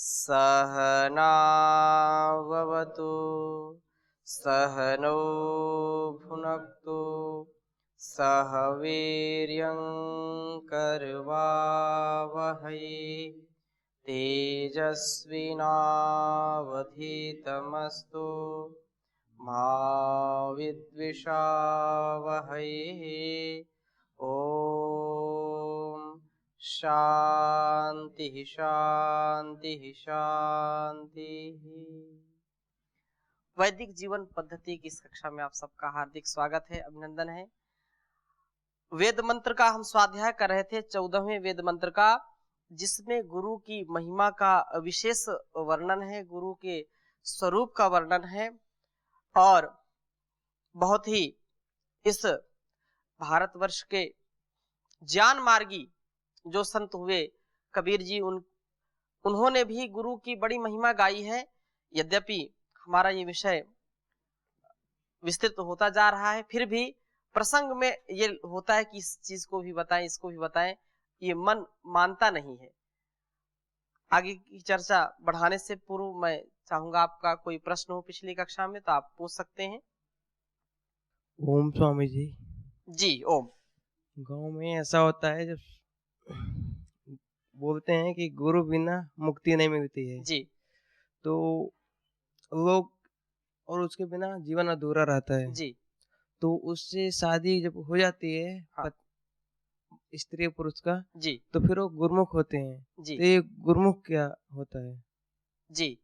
सहनाववतु सहनौ भुनक्तु सह वीर्यं करवावहै तेजस्विनावधीतमस्तु मा विद्विषावहै। ओम शांति शांति शांति। वैदिक जीवन पद्धति की इस कक्षा में आप सबका हार्दिक स्वागत है, अभिनंदन है। वेद मंत्र का हम स्वाध्याय कर रहे थे, 14वें वेद मंत्र का, जिसमें गुरु की महिमा का विशेष वर्णन है, गुरु के स्वरूप का वर्णन है। और बहुत ही इस भारतवर्ष के ज्ञान मार्गी जो संत हुए कबीर जी, उन्होंने भी गुरु की बड़ी महिमा गाई है। यद्यपि हमारा ये विषय विस्तृत होता जा रहा है, फिर भी प्रसंग में ये होता है कि इस चीज को भी बताएं, इसको भी बताएं, ये मन मानता नहीं है। आगे की चर्चा बढ़ाने से पूर्व मैं चाहूंगा आपका कोई प्रश्न हो पिछली कक्षा में तो आप पूछ सकते हैं। ओम स्वामी जी। जी ओम। गांव में ऐसा होता है जब बोलते हैं कि गुरु बिना मुक्ति नहीं मिलती है जी तो लोग, और उसके बिना जीवन अधूरा रहता है। जी तो उससे शादी जब हो जाती है हाँ। स्त्री पुरुष का, जी तो फिर वो गुरुमुख होते हैं। जी तो ये गुरुमुख क्या होता है? जी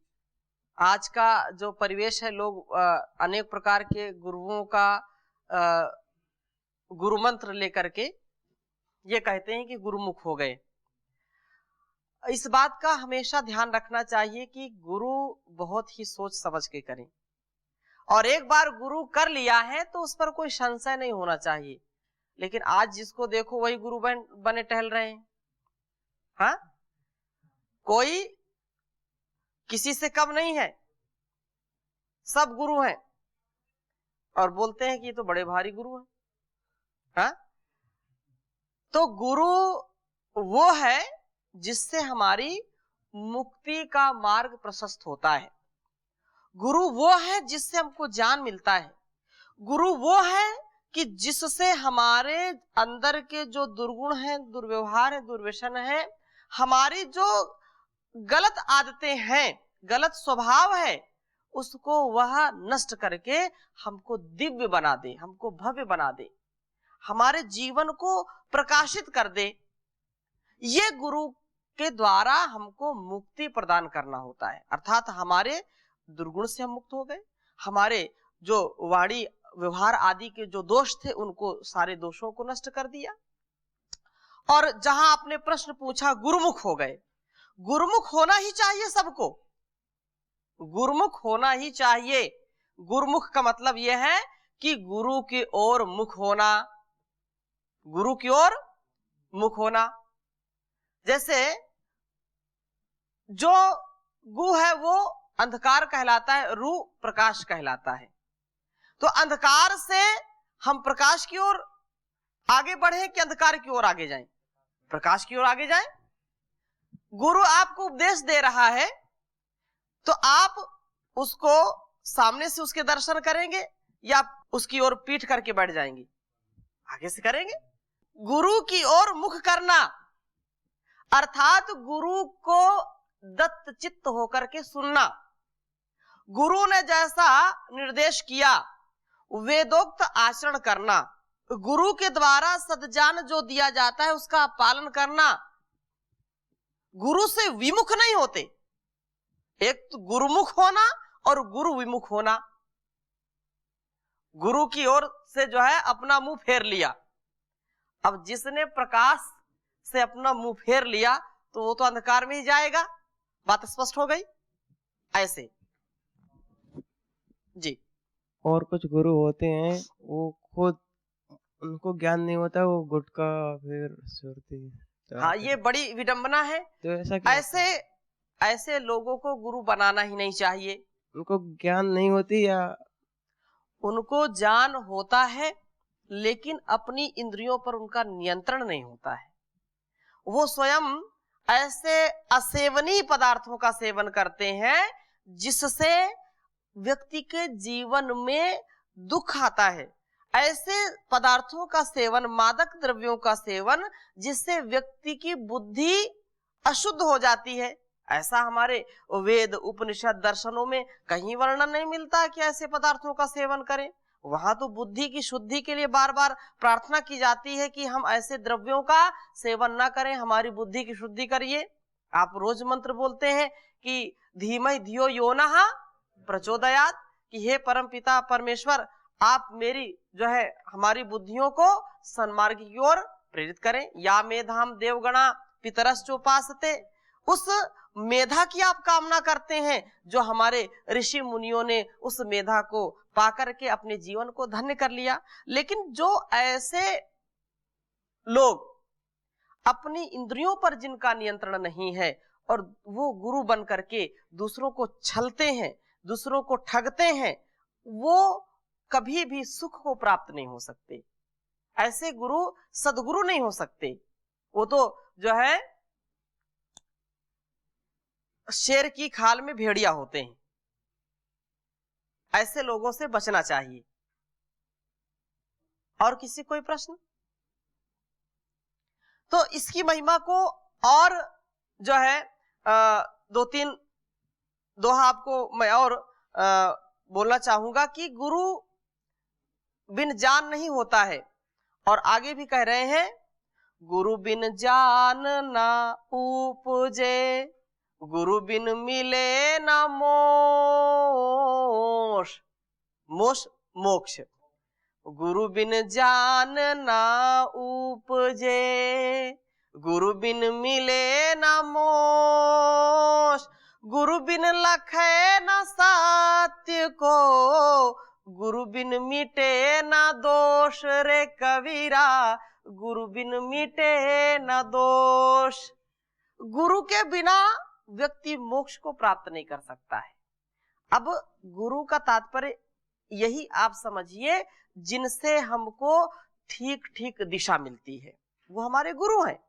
आज का जो परिवेश है, लोग अनेक प्रकार के गुरुओं का गुरु मंत्र लेकर के ये कहते हैं कि गुरुमुख हो गए। इस बात का हमेशा ध्यान रखना चाहिए कि गुरु बहुत ही सोच समझ के करें, और एक बार गुरु कर लिया है तो उस पर कोई संशय नहीं होना चाहिए। लेकिन आज जिसको देखो वही गुरु बने टहल रहे हैं। हाँ, कोई किसी से कम नहीं है, सब गुरु हैं और बोलते हैं कि ये तो बड़े भारी गुरु हैं। हाँ, तो गुरु वो है जिससे हमारी मुक्ति का मार्ग प्रशस्त होता है। गुरु वो है जिससे हमको ज्ञान मिलता है। गुरु वो है कि जिससे हमारे अंदर के जो दुर्गुण हैं, दुर्व्यवहार है, दुर्व्यसन है, हमारी जो गलत आदतें हैं, गलत स्वभाव है, उसको वह नष्ट करके हमको दिव्य बना दे, हमको भव्य बना दे, हमारे जीवन को प्रकाशित कर दे। ये गुरु के द्वारा हमको मुक्ति प्रदान करना होता है। अर्थात हमारे दुर्गुण से हम मुक्त हो गए, हमारे जो वाणी व्यवहार आदि के जो दोष थे उनको, सारे दोषों को नष्ट कर दिया। और जहां आपने प्रश्न पूछा, गुरुमुख हो गए। गुरुमुख होना ही चाहिए सबको, गुरुमुख होना ही चाहिए। गुरुमुख का मतलब यह है कि गुरु की ओर मुख होना, गुरु की ओर मुख होना। जैसे जो गु है वो अंधकार कहलाता है, रू प्रकाश कहलाता है। तो अंधकार से हम प्रकाश की ओर आगे बढ़े कि अंधकार की ओर आगे जाएं? प्रकाश की ओर आगे जाएं। गुरु आपको उपदेश दे रहा है तो आप उसको सामने से उसके दर्शन करेंगे या उसकी ओर पीठ करके बैठ जाएंगे? आगे से करेंगे। गुरु की ओर मुख करना अर्थात गुरु को दत्त चित्त होकर के सुनना। गुरु ने जैसा निर्देश किया वेदोक्त आचरण करना, गुरु के द्वारा सद्ज्ञान जो दिया जाता है उसका पालन करना। गुरु से विमुख नहीं होते, एक तो गुरुमुख होना और गुरु विमुख होना। गुरु की ओर से जो है अपना मुंह फेर लिया। अब जिसने प्रकाश से अपना मुंह फेर लिया तो वो तो अंधकार में ही जाएगा। बात स्पष्ट हो गई? ऐसे जी। और कुछ गुरु होते हैं वो खुद, उनको ज्ञान नहीं होता, वो गुटखा फिर सुरती। हाँ, ये बड़ी विडंबना है। तो ऐसा क्या? ऐसे लोगों को गुरु बनाना ही नहीं चाहिए। उनको ज्ञान नहीं होती या उनको ज्ञान होता है लेकिन अपनी इंद्रियों पर उनका नियंत्रण नहीं होता है। वो स्वयं ऐसे असेवनीय पदार्थों का सेवन करते हैं जिससे व्यक्ति के जीवन में दुख आता है। ऐसे पदार्थों का सेवन, मादक द्रव्यों का सेवन, जिससे व्यक्ति की बुद्धि अशुद्ध हो जाती है। ऐसा हमारे वेद, उपनिषद, दर्शनों में कहीं वर्णन नहीं मिलता कि ऐसे पदार्थों का सेवन करें। वहां तो बुद्धि की शुद्धि के लिए बार बार प्रार्थना की जाती है कि हम ऐसे द्रव्यों का सेवन ना करें, हमारी बुद्धि की शुद्धि करिए। आप रोज मंत्र बोलते हैं कि धीमहि धियो यो नः प्रचोदयात्, कि हे परम पिता परमेश्वर, आप मेरी जो है हमारी बुद्धियों को सन्मार्ग की ओर प्रेरित करें। या मेधाम देवगणा पितरश्चोपासते, उस मेधा की आप कामना करते हैं जो हमारे ऋषि मुनियों ने उस मेधा को पाकर के अपने जीवन को धन्य कर लिया। लेकिन जो ऐसे लोग अपनी इंद्रियों पर जिनका नियंत्रण नहीं है और वो गुरु बन करके दूसरों को छलते हैं, दूसरों को ठगते हैं, वो कभी भी सुख को प्राप्त नहीं हो सकते। ऐसे गुरु सदगुरु नहीं हो सकते। वो तो जो है शेर की खाल में भेड़िया होते हैं। ऐसे लोगों से बचना चाहिए। और किसी कोई प्रश्न? तो इसकी महिमा को और जो है दो तीन दोहा आपको मैं और बोलना चाहूंगा कि गुरु बिन जान नहीं होता है। और आगे भी कह रहे हैं, गुरु बिन जान ना उपजे, गुरु बिन मिले ना मोक्ष। मोक्ष गुरु बिन जान ना उपजे, गुरु बिन मिले ना मोक्ष। गुरु बिन लखे न सत्य को, गुरु बिन मिटे न दोष रे कबीरा, गुरु बिन मिटे न दोष। गुरु के बिना व्यक्ति मोक्ष को प्राप्त नहीं कर सकता है। अब गुरु का तात्पर्य यही आप समझिए, जिनसे हमको ठीक ठीक दिशा मिलती है, वो हमारे गुरु हैं।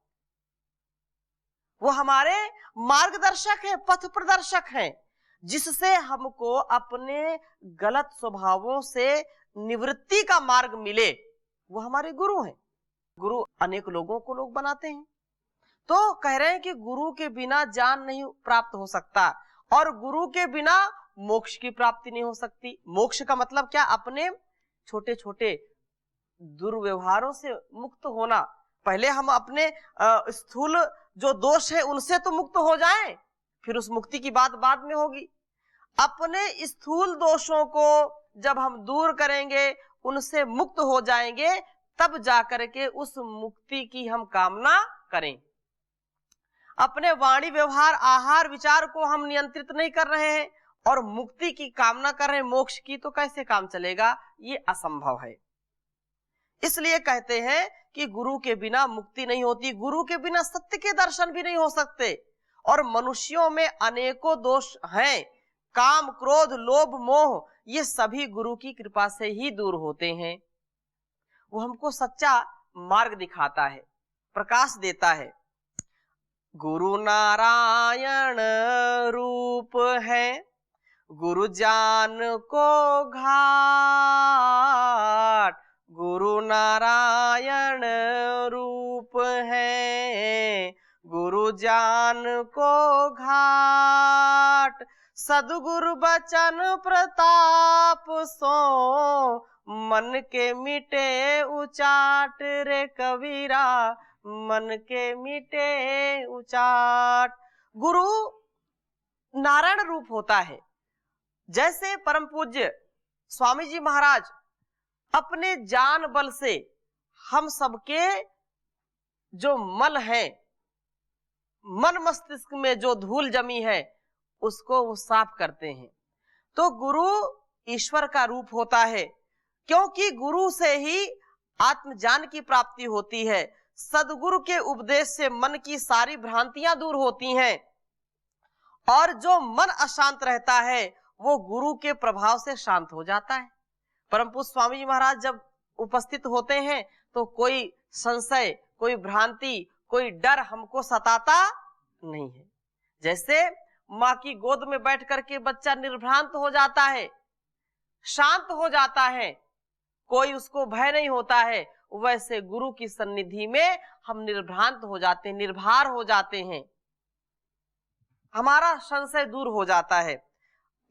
वो हमारे मार्गदर्शक हैं, पथ प्रदर्शक हैं, जिससे हमको अपने गलत स्वभावों से निवृत्ति का मार्ग मिले। वो हमारे गुरु हैं। गुरु अनेक लोगों को लोग बनाते हैं। तो कह रहे हैं कि गुरु के बिना ज्ञान नहीं प्राप्त हो सकता और गुरु के बिना मोक्ष की प्राप्ति नहीं हो सकती। मोक्ष का मतलब क्या? अपने छोटे छोटे दुर्व्यवहारों से मुक्त होना। पहले हम अपने स्थूल जो दोष है उनसे तो मुक्त हो जाएं, फिर उस मुक्ति की बात बाद में होगी। अपने स्थूल दोषों को जब हम दूर करेंगे, उनसे मुक्त हो जाएंगे, तब जाकर के उस मुक्ति की हम कामना करें। अपने वाणी, व्यवहार, आहार, विचार को हम नियंत्रित नहीं कर रहे हैं और मुक्ति की कामना कर रहे हैं, मोक्ष की, तो कैसे काम चलेगा? ये असंभव है। इसलिए कहते हैं कि गुरु के बिना मुक्ति नहीं होती, गुरु के बिना सत्य के दर्शन भी नहीं हो सकते। और मनुष्यों में अनेकों दोष हैं, काम, क्रोध, लोभ, मोह, ये सभी गुरु की कृपा से ही दूर होते हैं। वो हमको सच्चा मार्ग दिखाता है, प्रकाश देता है। गुरु नारायण रूप है, गुरु जान को घाट। गुरु नारायण रूप है, गुरु जान को घाट। सद्गुरु बचन प्रताप सो, मन के मिटे उचाट रे कबीरा, मन के मिटे उचाट। गुरु नारायण रूप होता है। जैसे परम पूज्य स्वामी जी महाराज अपने जान बल से हम सबके जो मल है, मन मस्तिष्क में जो धूल जमी है, उसको वो साफ करते हैं। तो गुरु ईश्वर का रूप होता है, क्योंकि गुरु से ही आत्मज्ञान की प्राप्ति होती है। सदगुरु के उपदेश से मन की सारी भ्रांतियां दूर होती हैं और जो मन अशांत रहता है वो गुरु के प्रभाव से शांत हो जाता है। परम पूज्य स्वामी जी महाराज जब उपस्थित होते हैं तो कोई संशय, कोई भ्रांति, कोई डर हमको सताता नहीं है। जैसे माँ की गोद में बैठ करके बच्चा निर्भ्रांत हो जाता है, शांत हो जाता है, कोई उसको भय नहीं होता है, वैसे गुरु की सन्निधि में हम निर्भ्रांत हो जाते हैं, निर्भर हो जाते हैं, हमारा संशय दूर हो जाता है।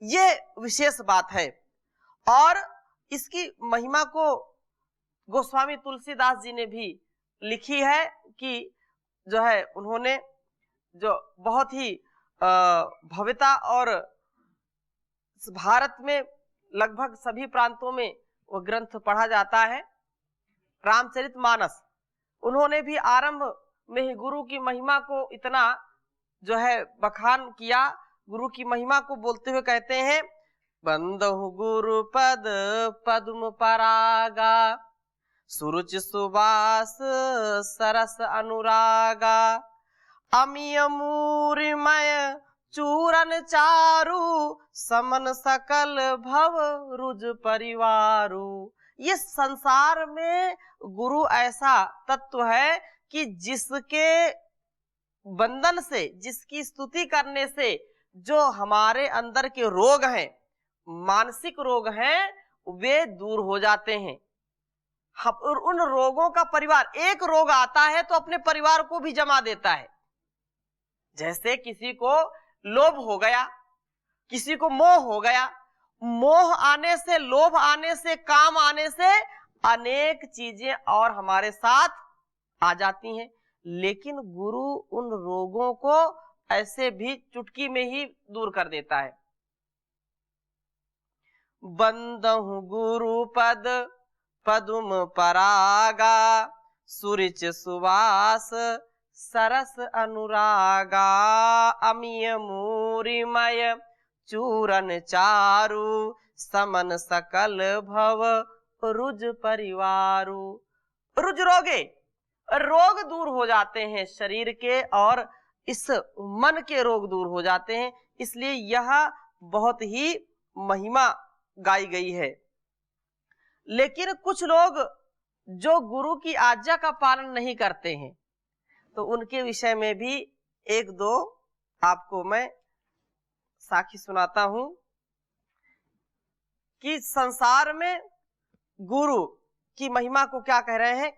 ये विशेष बात है। और इसकी महिमा को गोस्वामी तुलसीदास जी ने भी लिखी है कि जो है उन्होंने जो बहुत ही भव्यता, और भारत में लगभग सभी प्रांतों में वो ग्रंथ पढ़ा जाता है, रामचरितमानस। उन्होंने भी आरंभ में ही गुरु की महिमा को इतना जो है बखान किया। गुरु की महिमा को बोलते हुए कहते हैं, बंदहु गुरु पद पद्म परागा, सुरुचि सुबास सरस अनुरागा, अमिय मूरिमय चूरन चारु, समन सकल भव रुज परिवारु। ये संसार में गुरु ऐसा तत्व है कि जिसके बंधन से, जिसकी स्तुति करने से जो हमारे अंदर के रोग हैं, मानसिक रोग हैं, वे दूर हो जाते हैं। और उन रोगों का परिवार, एक रोग आता है तो अपने परिवार को भी जमा देता है। जैसे किसी को लोभ हो गया, किसी को मोह हो गया, मोह आने से, लोभ आने से, काम आने से अनेक चीजें और हमारे साथ आ जाती हैं। लेकिन गुरु उन रोगों को ऐसे भी चुटकी में ही दूर कर देता है। बंदहु गुरु पद पद्म परागा, सुरिच सुवास सरस अनुरागा, अमिय मूरिमय चूरन चारु, समन सकल भव रुज परिवारु। रुज रोगे, रोग दूर हो जाते हैं शरीर के, और इस मन के रोग दूर हो जाते हैं। इसलिए यह बहुत ही महिमा गाई गई है। लेकिन कुछ लोग जो गुरु की आज्ञा का पालन नहीं करते हैं, तो उनके विषय में भी एक दो आपको मैं साखी सुनाता हूं कि संसार में गुरु की महिमा को क्या कह रहे हैं।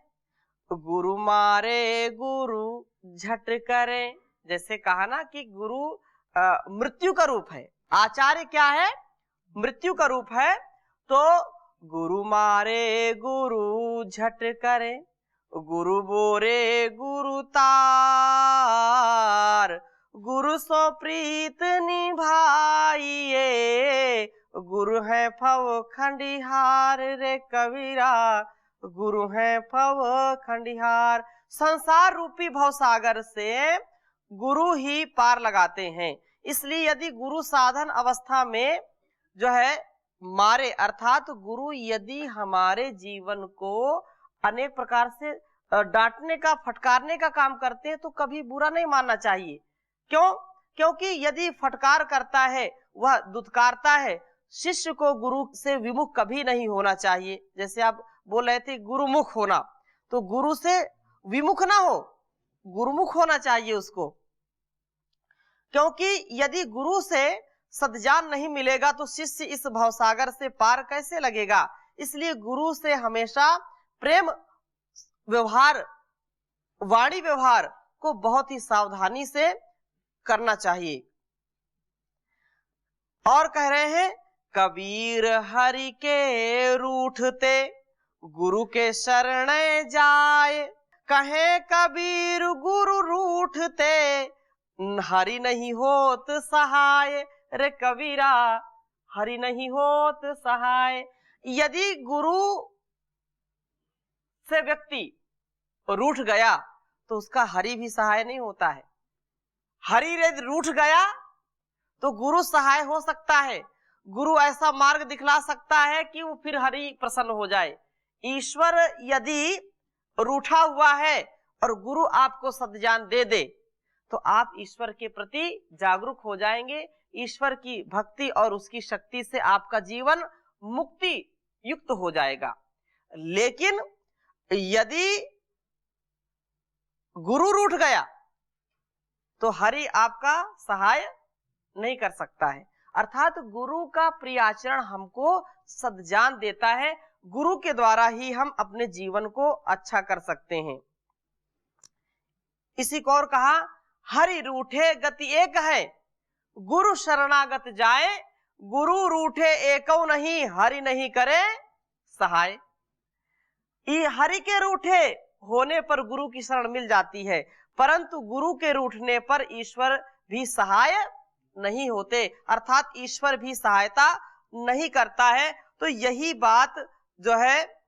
गुरु मारे गुरु झट करे, जैसे कहा ना कि गुरु मृत्यु का रूप है, आचार्य क्या है, मृत्यु का रूप है। तो गुरु मारे गुरु झट करे, गुरु बोरे गुरु तार, गुरु सो प्रीत निभाइए, गुरु है फव खंडिहार रे कबीरा, गुरु है फव खंडिहार। संसार रूपी भवसागर से गुरु ही पार लगाते हैं। इसलिए यदि गुरु साधन अवस्था में जो है मारे, अर्थात गुरु यदि हमारे जीवन को अनेक प्रकार से डांटने का, फटकारने का काम करते हैं, तो कभी बुरा नहीं मानना चाहिए। क्यों? क्योंकि यदि फटकार करता है, वह दुत्कारता है, शिष्य को गुरु से विमुख कभी नहीं होना चाहिए। जैसे आप बोल रहे थे गुरुमुख होना, तो गुरु से विमुख ना हो, गुरुमुख होना चाहिए उसको। क्योंकि यदि गुरु से सद्ज्ञान नहीं मिलेगा तो शिष्य इस भवसागर से पार कैसे लगेगा। इसलिए गुरु से हमेशा प्रेम व्यवहार, वाणी व्यवहार को बहुत ही सावधानी से करना चाहिए। और कह रहे हैं, कबीर हरि के रूठते गुरु के शरण जाए, कहे कबीर गुरु रूठते हरि नहीं होत सहाय रे कबीरा, हरि नहीं होत सहाय। यदि गुरु से व्यक्ति रूठ गया तो उसका हरि भी सहाय नहीं होता है। हरि यदि रूठ गया तो गुरु सहाय हो सकता है, गुरु ऐसा मार्ग दिखला सकता है कि वो फिर हरि प्रसन्न हो जाए। ईश्वर यदि रूठा हुआ है और गुरु आपको सद्ज्ञान दे दे तो आप ईश्वर के प्रति जागरूक हो जाएंगे। ईश्वर की भक्ति और उसकी शक्ति से आपका जीवन मुक्ति युक्त हो जाएगा। लेकिन यदि गुरु रूठ गया तो हरि आपका सहाय नहीं कर सकता है। अर्थात गुरु का प्रिय आचरण हमको सद्ज्ञान देता है। गुरु के द्वारा ही हम अपने जीवन को अच्छा कर सकते हैं। इसी को और कहा, हरि रूठे गति एक है, गुरु शरणागत जाए, गुरु रूठे एकौ नहीं, हरि नहीं करे सहाय। हरि के रूठे होने पर गुरु की शरण मिल जाती है, परंतु गुरु के रूठने पर ईश्वर भी सहाय नहीं होते, अर्थात ईश्वर भी सहायता नहीं करता है। तो यही बात जो है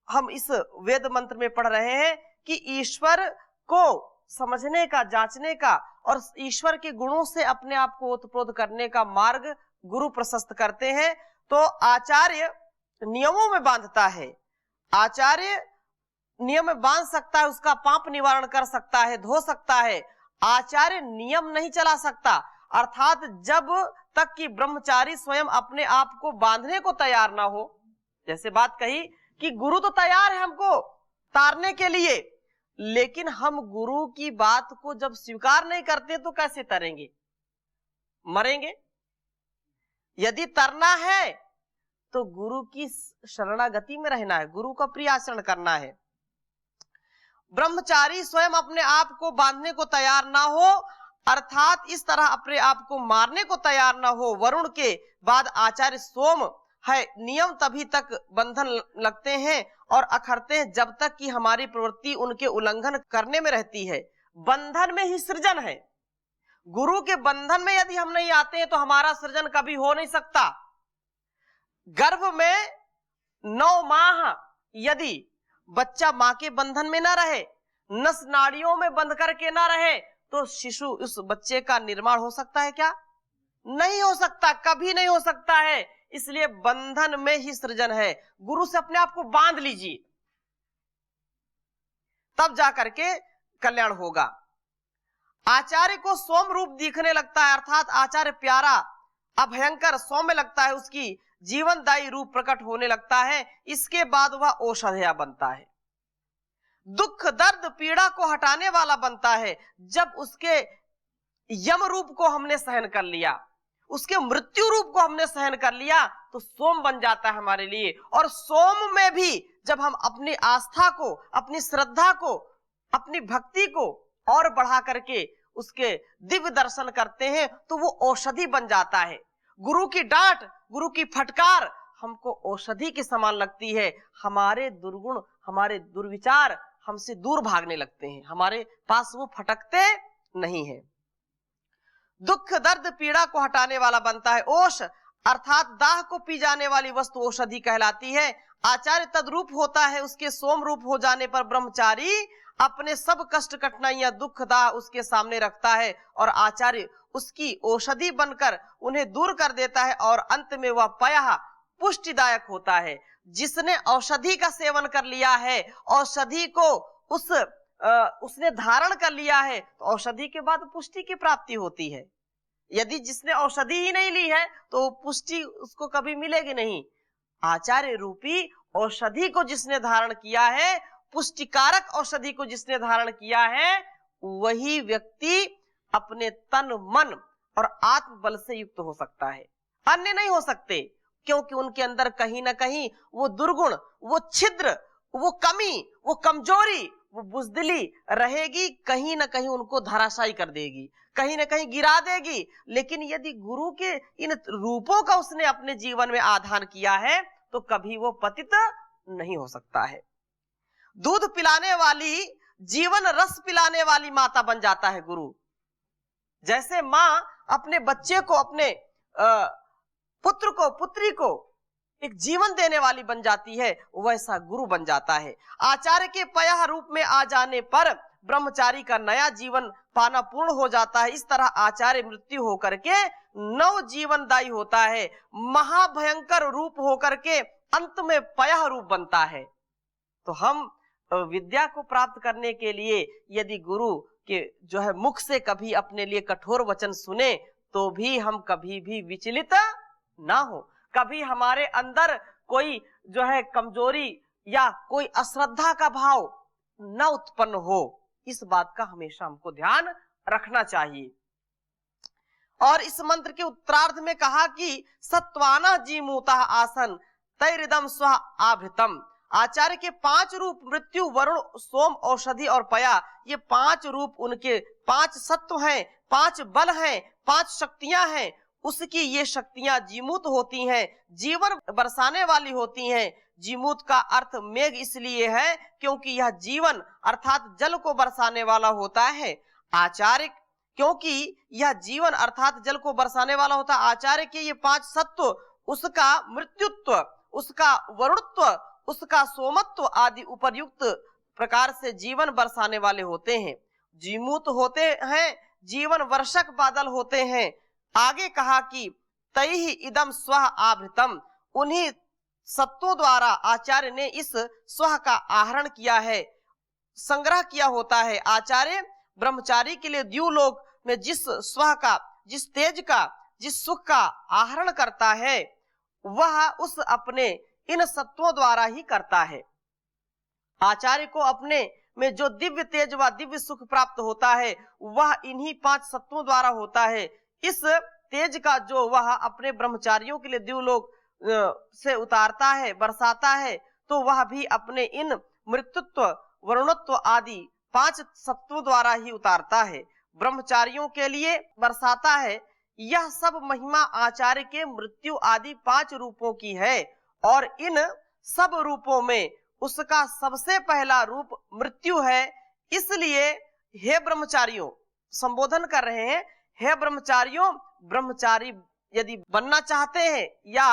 हम इस वेद मंत्र में पढ़ रहे हैं कि ईश्वर को समझने का, जांचने का और ईश्वर के गुणों से अपने आप को ओतप्रोत करने का मार्ग गुरु प्रशस्त करते हैं। तो आचार्य नियमों में बांधता है, आचार्य नियम में बांध सकता है, उसका पाप निवारण कर सकता है, धो सकता है। आचार्य नियम नहीं चला सकता, अर्थात जब तक कि ब्रह्मचारी स्वयं अपने आप को बांधने को तैयार ना हो। जैसे बात कही कि गुरु तो तैयार है हमको तारने के लिए, लेकिन हम गुरु की बात को जब स्वीकार नहीं करते तो कैसे तरेंगे, मरेंगे। यदि तरना है तो गुरु की शरणागति में रहना है, गुरु का प्रिय आचरण करना है। ब्रह्मचारी स्वयं अपने आप को बांधने को तैयार ना हो, अर्थात इस तरह अपने आप को मारने को तैयार ना हो। वरुण के बाद आचार्य सोम है, नियम तभी तक बंधन लगते हैं और अखरते हैं जब तक कि हमारी प्रवृत्ति उनके उल्लंघन करने में रहती है। बंधन में ही सृजन है, गुरु के बंधन में यदि हम नहीं आते हैं तो हमारा सृजन कभी हो नहीं सकता। गर्भ में 9 माह यदि बच्चा मां के बंधन में ना रहे, नस नाड़ियों में बंध करके ना रहे, तो शिशु, उस बच्चे का निर्माण हो सकता है क्या? नहीं हो सकता, कभी नहीं हो सकता है। इसलिए बंधन में ही सृजन है। गुरु से अपने आप को बांध लीजिए, तब जाकर के कल्याण होगा। आचार्य को सोम रूप दिखने लगता है, अर्थात आचार्य प्यारा, अभयंकर, सौम्य लगता है, उसकी जीवनदायी रूप प्रकट होने लगता है। इसके बाद वह औषधया बनता है, दुख दर्द पीड़ा को हटाने वाला बनता है। जब उसके यम रूप को हमने सहन कर लिया, उसके मृत्यु रूप को हमने सहन कर लिया, तो सोम बन जाता है हमारे लिए। और सोम में भी जब हम अपनी आस्था को, अपनी श्रद्धा को, अपनी भक्ति को और बढ़ा करके उसके दिव्य दर्शन करते हैं तो वो औषधि बन जाता है। गुरु की डांट, गुरु की फटकार हमको औषधि के समान लगती है। हमारे दुर्गुण, हमारे दुर्विचार हमसे दूर भागने लगते हैं, हमारे पास वो फटकते नहीं है। दुख दर्द पीड़ा को हटाने वाला बनता है। ओष अर्थात दाह को पी जाने वाली वस्तु औषधि कहलाती है। आचार्य तद्रूप होता है, उसके सोम रूप हो जाने पर ब्रह्मचारी अपने सब कष्ट कठिनाइयां दुख दाह उसके सामने रखता है और आचार्य उसकी औषधि बनकर उन्हें दूर कर देता है और अंत में वह पयः पुष्टिदायक होता है। जिसने औषधि का सेवन कर लिया है, औषधि को उसने धारण कर लिया है, तो औषधि के बाद पुष्टि की प्राप्ति होती है। यदि जिसने औषधि ही नहीं ली है तो पुष्टि उसको कभी मिलेगी नहीं। आचार्य रूपी औषधि को जिसने धारण किया है, पुष्टिकारक औषधि को जिसने धारण किया है, वही व्यक्ति अपने तन मन और आत्म बल से युक्त हो सकता है, अन्य नहीं हो सकते। क्योंकि उनके अंदर कहीं ना कहीं वो दुर्गुण, वो छिद्र, वो कमी, वो कमजोरी, वो बुजदिली रहेगी, कहीं ना कहीं उनको धराशायी कर देगी, कहीं ना कहीं गिरा देगी। लेकिन यदि गुरु के इन रूपों का उसने अपने जीवन में आधान किया है तो कभी वो पतित नहीं हो सकता है। दूध पिलाने वाली, जीवन रस पिलाने वाली माता बन जाता है गुरु। जैसे माँ अपने बच्चे को, अपने पुत्र को, पुत्री को एक जीवन देने वाली बन जाती है, वैसा गुरु बन जाता है। आचार्य के पयः रूप में आ जाने पर ब्रह्मचारी का नया जीवन पाना पूर्ण हो जाता है। इस तरह आचार्य मृत्यु होकर के नव जीवनदायी होता है, महाभयंकर रूप होकर के अंत में पयः रूप बनता है। तो हम विद्या को प्राप्त करने के लिए यदि गुरु के जो है मुख से कभी अपने लिए कठोर वचन सुने तो भी हम कभी भी विचलित ना हो, कभी हमारे अंदर कोई जो है कमजोरी या कोई अश्रद्धा का भाव न उत्पन्न हो, इस बात का हमेशा हमको ध्यान रखना चाहिए। और इस मंत्र के उत्तरार्ध में कहा कि सत्वाना जीमूता आसन तैरिदम स्व आवृतम। आचार्य के 5 रूप मृत्यु, वरुण, सोम, औषधि और पया, ये 5 रूप उनके 5 सत्व हैं, 5 बल हैं, 5 शक्तियां हैं। उसकी ये शक्तियां जीमूत होती हैं, जीवन बरसाने वाली होती हैं। जीमूत का अर्थ मेघ इसलिए है क्योंकि यह जीवन अर्थात जल को बरसाने वाला होता है। आचार्य क्योंकि यह जीवन अर्थात जल को बरसाने वाला होता है। आचार्य के ये 5 सत्व, उसका मृत्युत्व, उसका वरुणत्व, उसका सोमत्व आदि उपर्युक्त प्रकार से जीवन बरसाने वाले होते हैं, जीमूत होते हैं, जीवन वर्षक बादल होते हैं। आगे कहा कि तैहि इदम स्व आवृतम, उन्हीं सत्वों द्वारा आचार्य ने इस स्व का आहरण किया है, संग्रह किया होता है। आचार्य ब्रह्मचारी के लिए द्युलोक में जिस स्व का, जिस तेज का, जिस सुख का आहरण करता है, वह उस अपने इन सत्वों द्वारा ही करता है। आचार्य को अपने में जो दिव्य तेज व दिव्य सुख प्राप्त होता है, वह इन्हीं 5 सत्वों द्वारा होता है। इस तेज का जो वह अपने ब्रह्मचारियों के लिए द्युलोक से उतारता है, बरसाता है, तो वह भी अपने इन मृत्युत्व, वरुणत्व आदि 5 सत्वों द्वारा ही उतारता है, ब्रह्मचारियों के लिए बरसाता है। यह सब महिमा आचार्य के मृत्यु आदि 5 रूपों की है, और इन सब रूपों में उसका सबसे पहला रूप मृत्यु है। इसलिए हे ब्रह्मचारियों, संबोधन कर रहे हैं, हे ब्रह्मचारियों, ब्रह्मचारी यदि बनना चाहते हैं या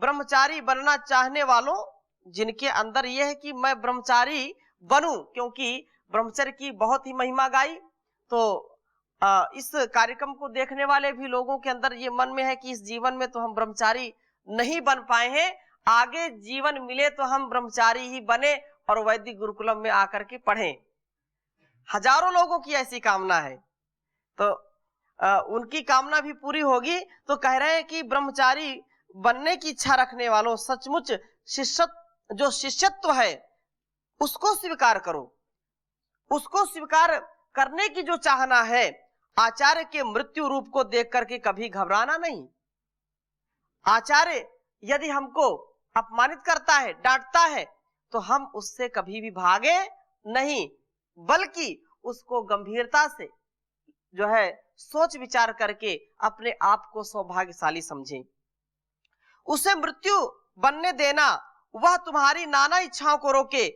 ब्रह्मचारी बनना चाहने वालों, जिनके अंदर यह है कि मैं ब्रह्मचारी बनूं, क्योंकि ब्रह्मचर्य की बहुत ही महिमा गाई, तो इस कार्यक्रम को देखने वाले भी लोगों के अंदर ये मन में है कि इस जीवन में तो हम ब्रह्मचारी नहीं बन पाए हैं, आगे जीवन मिले तो हम ब्रह्मचारी ही बने और वैदिक गुरुकुलम में आकर के पढ़ें। हजारों लोगों की ऐसी कामना है, तो उनकी कामना भी पूरी होगी। तो कह रहे हैं कि ब्रह्मचारी बनने की इच्छा रखने वालों, सचमुच जो शिष्यत्व है उसको स्वीकार करो, उसको स्वीकार करने की जो चाहना है, आचार्य के मृत्यु रूप को देख करके कभी घबराना नहीं। आचार्य यदि हमको अपमानित करता है, डांटता है, तो हम उससे कभी भी भागे नहीं, बल्कि उसको गंभीरता से जो है सोच विचार करके अपने आप को सौभाग्यशाली समझें। उसे मृत्यु बनने देना, वह तुम्हारी नाना इच्छाओं को रोके,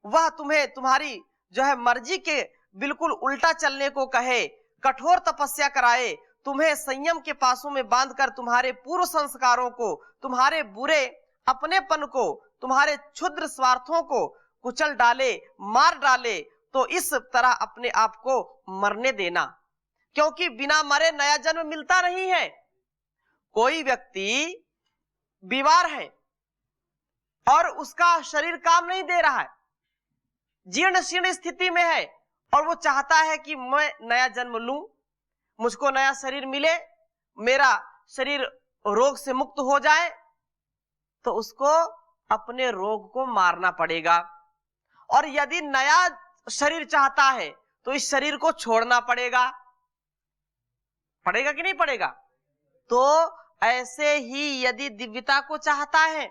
वह तुम्हें तुम्हारी जो है मर्जी के बिल्कुल उल्टा चलने को कहे, कठोर तपस्या कराए, तुम्हें संयम के पासों में बांधकर तुम्हारे पूर्व संस्कारों को, तुम्हारे बुरे अपनेपन को, तुम्हारे क्षुद्र स्वार्थों को कुचल डाले, मार डाले, तो इस तरह अपने आप को मरने देना, क्योंकि बिना मरे नया जन्म मिलता नहीं है। कोई व्यक्ति बीमार है और उसका शरीर काम नहीं दे रहा है, जीर्ण शीर्ण स्थिति में है, और वो चाहता है कि मैं नया जन्म लूं, मुझको नया शरीर मिले, मेरा शरीर रोग से मुक्त हो जाए, तो उसको अपने रोग को मारना पड़ेगा। और यदि नया शरीर चाहता है तो इस शरीर को छोड़ना पड़ेगा, पड़ेगा कि नहीं पड़ेगा? तो ऐसे ही यदि दिव्यता को चाहता है,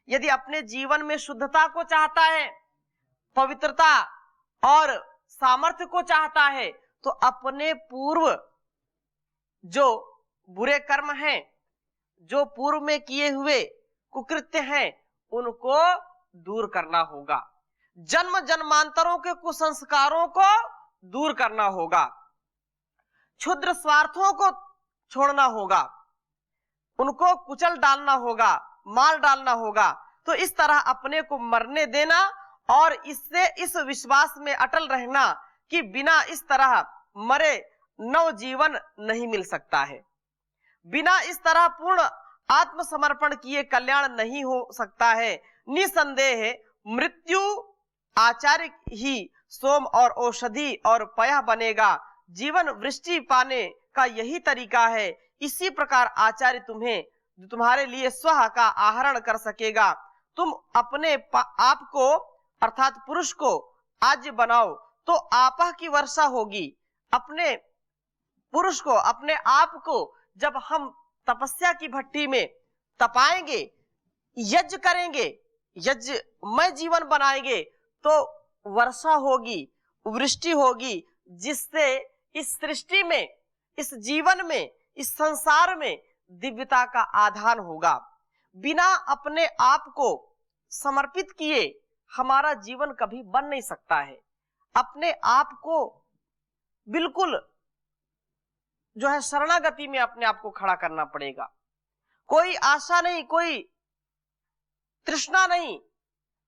यदि अपने जीवन में शुद्धता को चाहता है, पवित्रता और सामर्थ्य को चाहता है, तो अपने पूर्व जो बुरे कर्म हैं, जो पूर्व में किए हुए कुकृत्य हैं, उनको दूर करना होगा, जन्म जन्मांतरों के कुसंस्कारों को दूर करना होगा, क्षुद्र स्वार्थों को छोड़ना होगा, उनको कुचल डालना होगा, मार डालना होगा। तो इस तरह अपने को मरने देना और इससे इस विश्वास में अटल रहना कि बिना इस तरह मरे नव जीवन नहीं मिल सकता है, बिना इस तरह पूर्ण आत्मसमर्पण किए कल्याण नहीं हो सकता है। निसंदेह मृत्यु आचार्य ही सोम और औषधि और पयः बनेगा, जीवन वृष्टि पाने का यही तरीका है। इसी प्रकार आचार्य तुम्हें जो तुम्हारे लिए स्व का आहरण कर सकेगा। तुम अपने आप को अर्थात पुरुष को आज बनाओ तो आपा की वर्षा होगी, अपने पुरुष को, अपने आप को जब हम तपस्या की भट्टी में तपाएंगे, यज्ञ करेंगे, यज्ञमय जीवन बनाएंगे, तो वर्षा होगी, वृष्टि होगी, जिससे इस सृष्टि में, इस जीवन में, इस संसार में दिव्यता का आधान होगा। बिना अपने आप को समर्पित किए हमारा जीवन कभी बन नहीं सकता है। अपने आप को बिल्कुल जो है शरणागति में अपने आप को खड़ा करना पड़ेगा। कोई आशा नहीं, कोई तृष्णा नहीं,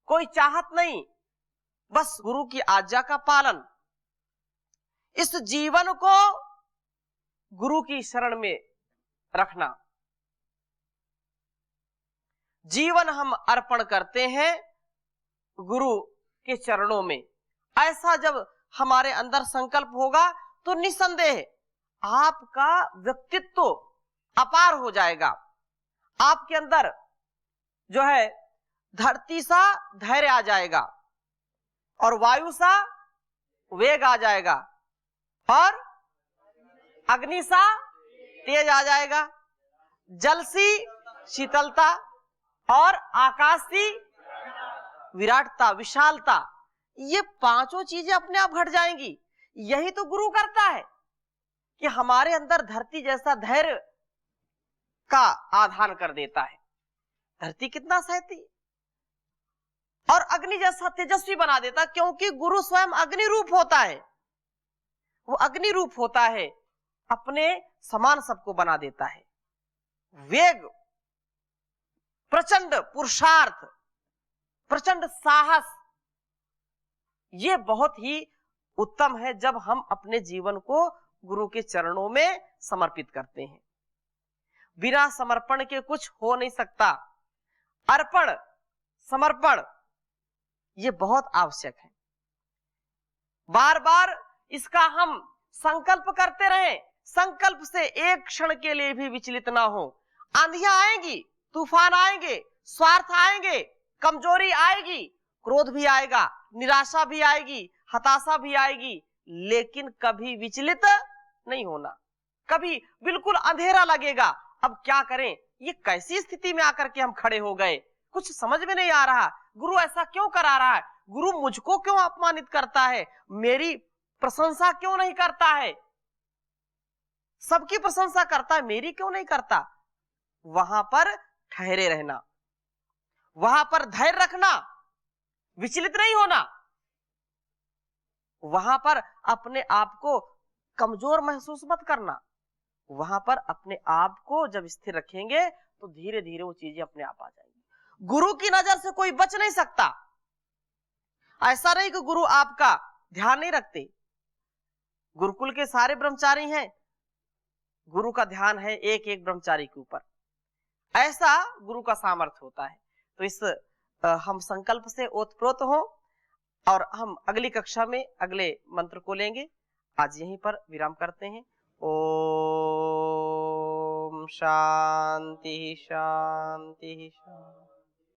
कोई चाहत नहीं, बस गुरु की आज्ञा का पालन। इस जीवन को गुरु की शरण में रखना। जीवन हम अर्पण करते हैं गुरु के चरणों में। ऐसा जब हमारे अंदर संकल्प होगा तो निसंदेह आपका व्यक्तित्व अपार हो जाएगा। आपके अंदर जो है धरती सा धैर्य आ जाएगा और वायु सा वेग आ जाएगा और अग्नि सा तेज आ जाएगा, जल सी शीतलता और आकाश सी विराटता, विशालता, ये पांचों चीजें अपने आप घट जाएंगी। यही तो गुरु करता है कि हमारे अंदर धरती जैसा धैर्य का आधान कर देता है। धरती कितना सहती है और अग्नि जैसा तेजस्वी बना देता, क्योंकि गुरु स्वयं अग्नि रूप होता है। वो अग्नि रूप होता है, अपने समान सबको बना देता है। वेग, प्रचंड पुरुषार्थ, प्रचंड साहस, ये बहुत ही उत्तम है जब हम अपने जीवन को गुरु के चरणों में समर्पित करते हैं। बिना समर्पण के कुछ हो नहीं सकता। अर्पण, समर्पण ये बहुत आवश्यक है। बार बार इसका हम संकल्प करते रहें, संकल्प से एक क्षण के लिए भी विचलित ना हो। आंधियां आएंगी, तूफान आएंगे, स्वार्थ आएंगे, कमजोरी आएगी, क्रोध भी आएगा, निराशा भी आएगी, हताशा भी आएगी, लेकिन कभी विचलित नहीं होना। कभी बिल्कुल अंधेरा लगेगा, अब क्या करें, ये कैसी स्थिति में आकर के हम खड़े हो गए, कुछ समझ में नहीं आ रहा, गुरु ऐसा क्यों करा रहा है, गुरु मुझको क्यों अपमानित करता है, मेरी प्रशंसा क्यों नहीं करता है, सबकी प्रशंसा करता है, मेरी क्यों नहीं करता। वहां पर ठहरे रहना, वहां पर धैर्य रखना, विचलित नहीं होना, वहां पर अपने आप को कमजोर महसूस मत करना। वहां पर अपने आप को जब स्थिर रखेंगे तो धीरे धीरे वो चीजें अपने आप आ जाएंगी। गुरु की नजर से कोई बच नहीं सकता। ऐसा नहीं कि गुरु आपका ध्यान नहीं रखते। गुरुकुल के सारे ब्रह्मचारी हैं, गुरु का ध्यान है एक एक ब्रह्मचारी के ऊपर। ऐसा गुरु का सामर्थ्य होता है। तो इस हम संकल्प से ओतप्रोत हो और हम अगली कक्षा में अगले मंत्र को लेंगे। आज यहीं पर विराम करते हैं। ओम शांति शांति शांति।